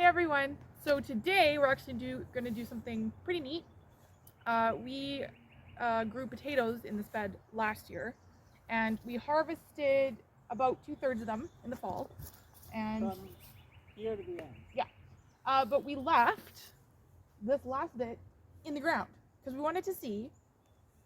Hey everyone! So today we're actually going to do something pretty neat. We grew potatoes in this bed last year, and we harvested about 2/3 of them in the fall. And From here to the end. yeah, but we left this last bit in the ground because we wanted to see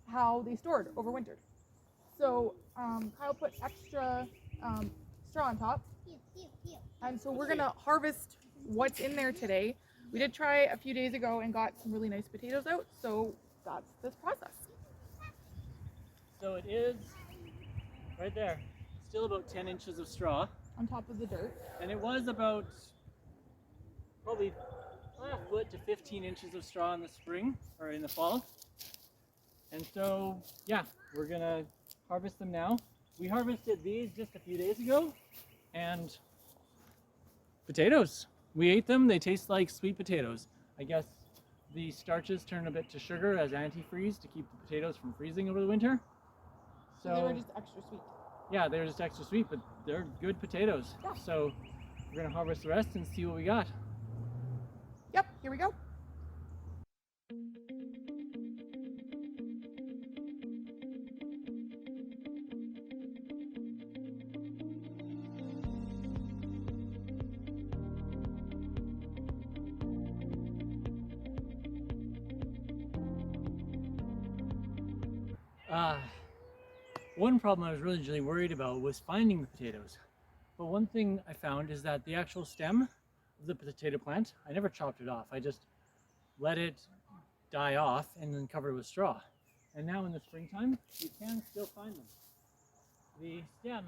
how they stored overwintered. So Kyle put extra straw on top, and so we're gonna harvest what's in there today. We did try a few days ago and got some really nice potatoes out, so that's this process. So it is right there, still about 10 inches of straw. On top of the dirt. And it was about probably a foot to 15 inches of straw in the spring or in the fall. And so, yeah, we're gonna harvest them now. We harvested these just a few days ago, and potatoes. We ate them, they taste like sweet potatoes. I guess the starches turn a bit to sugar as antifreeze to keep the potatoes from freezing over the winter. So they were just extra sweet. Yeah, they're just extra sweet, but they're good potatoes. Yeah. So we're gonna harvest the rest and see what we got. Yep, here we go. One problem I was really worried about was finding the potatoes. But one thing I found is that the actual stem of the potato plant, I never chopped it off. I just let it die off and then covered it with straw. And now in the springtime, you can still find them. The stem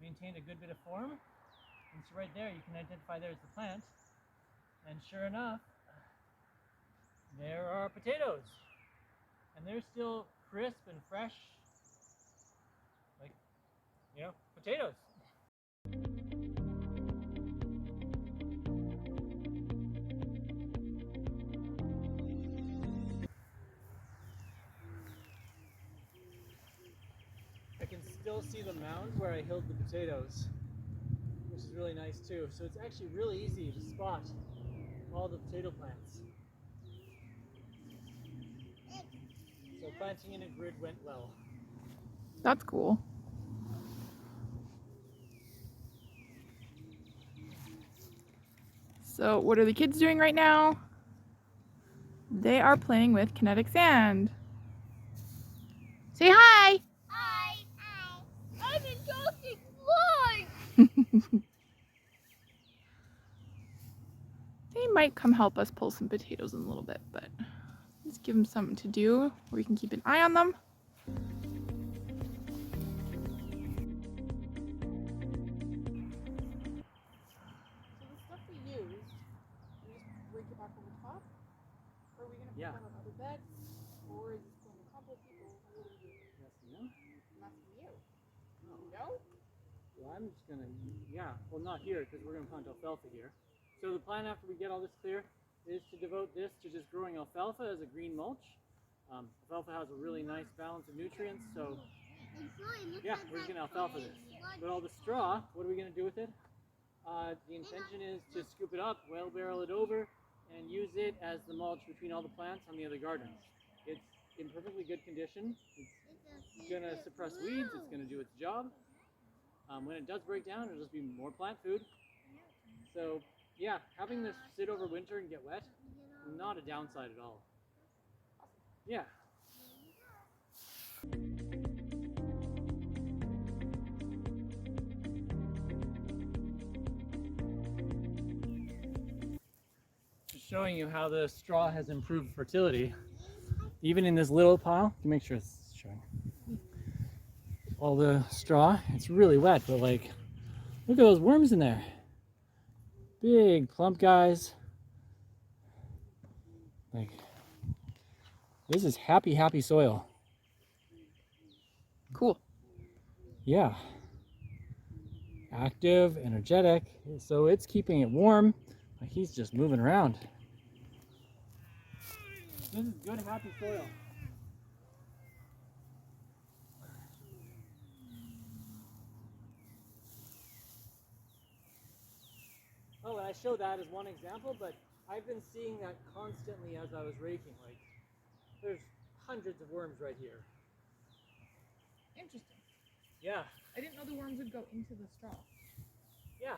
maintained a good bit of form, and so right there you can identify there's the plant. And sure enough, there are potatoes. And they're still crisp and fresh, like, potatoes. I can still see the mound where I hilled the potatoes, which is really nice too. So it's actually really easy to spot all the potato plants. So planting in a grid went well. That's cool. So what are the kids doing right now? They are playing with kinetic sand. Say hi! Hi! I'm in Look! They might come help us pull some potatoes in a little bit, but let's give them something to do where we can keep an eye on them. So the stuff we used, we just break it back over top? Or are we going to put that on other beds? Or is this going to compost people? What do we do? Yes, no? I'm asking you. No? Well, I'm just gonna, well, not here because we're gonna plant alfalfa here. So the plan after we get all this clear is to devote this to just growing alfalfa as a green mulch. Alfalfa has a really nice balance of nutrients, so yeah, we're just gonna alfalfa this. But all the straw, what are we gonna do with it? The intention is to scoop it up, wheelbarrow it over, and use it as the mulch between all the plants on the other gardens. It's in perfectly good condition. It's gonna suppress weeds, it's gonna do its job. When it does break down, it'll just be more plant food. So yeah, having this sit over winter and get wet, not a downside at all. Yeah. Just showing you how the straw has improved fertility. Even in this little pile, to make sure it's showing. All the straw, it's really wet, but like, look at those worms in there. Big plump guys. Like, this is happy soil. Cool. Yeah. Active, energetic, so it's keeping it warm. Like, he's just moving around. This is good, happy soil. Oh, and I show that as one example, but I've been seeing that constantly as I was raking. Like, there's hundreds of worms right here. Interesting. Yeah, I didn't know the worms would go into the straw. yeah.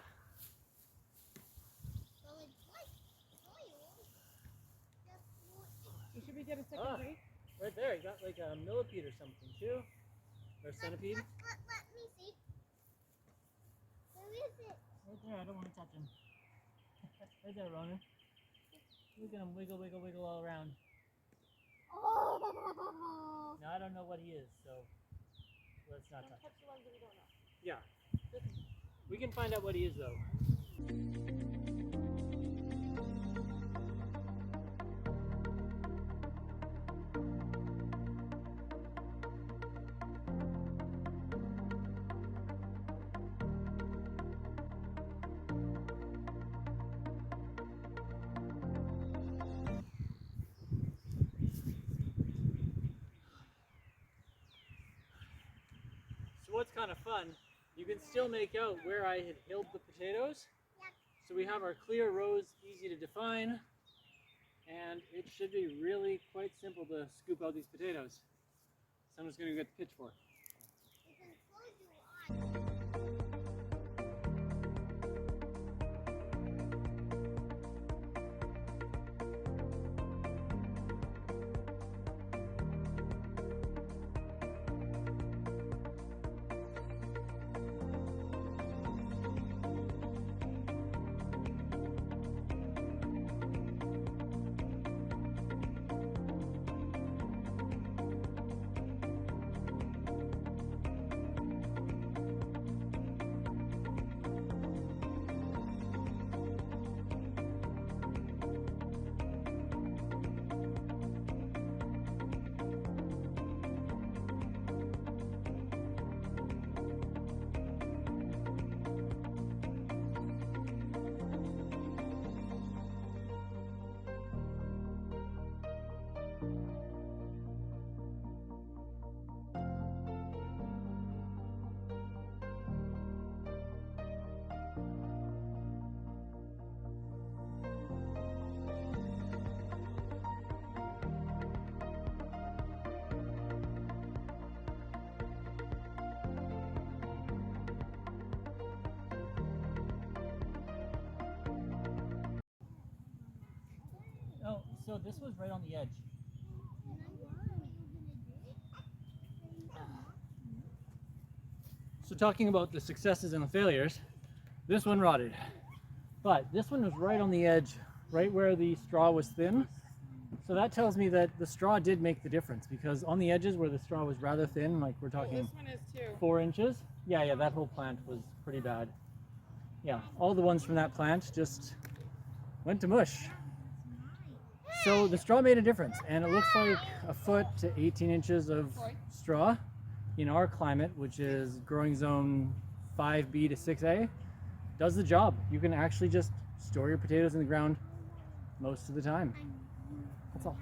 So it's like soil. Just more So should we get a second Ah. rake? Right there, you got like a millipede or something too. Or centipede. Let me see. Where is it? Right there, I don't want to touch him. Right there, Ronan. Look at him wiggle, wiggle, wiggle all around. Oh. Now I don't know what he is, so let's not Don't touch him. touch the ones that we don't know. Yeah. We can find out what he is though. So what's kind of fun, you can still make out where I had hilled the potatoes. So we have our clear rows, easy to define, and it should be really quite simple to scoop out these potatoes. So I'm just going to get the pitchfork. You can close your eyes. Oh, so this was right on the edge. So talking about the successes and the failures, this one rotted. But this one was right on the edge, right where the straw was thin. So that tells me that the straw did make the difference, because on the edges where the straw was rather thin, like we're talking This one is too. 4 inches. Yeah, that whole plant was pretty bad. Yeah, all the ones from that plant just went to mush. So the straw made a difference, and it looks like a foot to 18 inches of straw in our climate, which is growing zone 5B to 6A, does the job. You can actually just store your potatoes in the ground most of the time. That's all.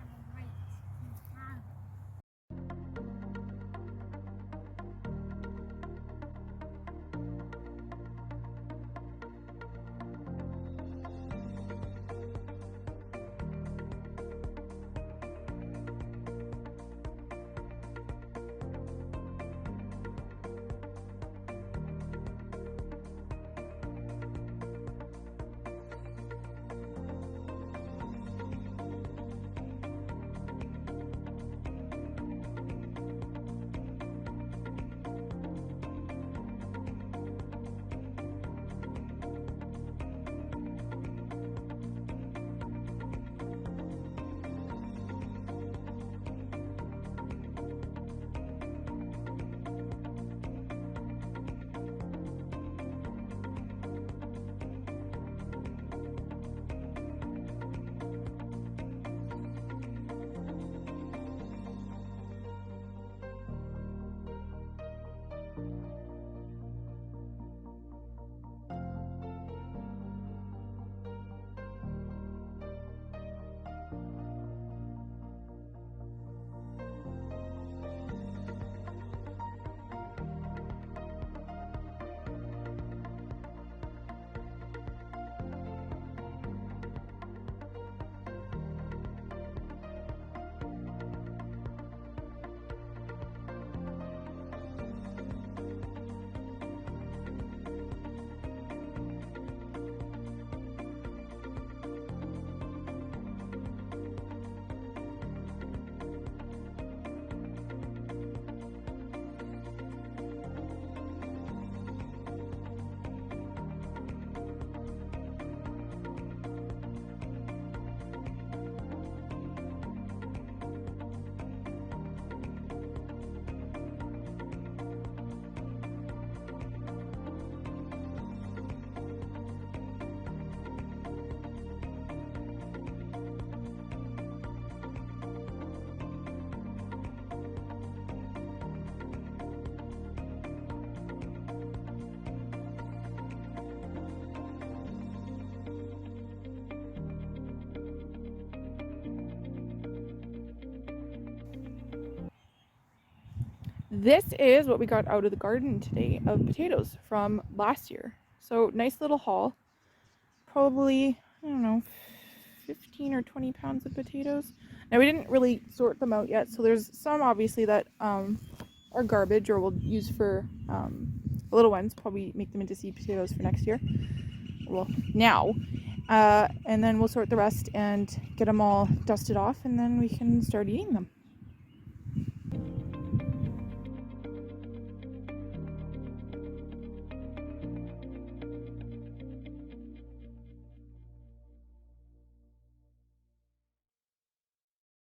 This is what we got out of the garden today of potatoes from last year. So nice little haul. Probably, I don't know, 15 or 20 pounds of potatoes. Now we didn't really sort them out yet, so there's some obviously that are garbage or we'll use for the little ones, probably make them into seed potatoes for next year. Well, now. And then we'll sort the rest and get them all dusted off, and then we can start eating them.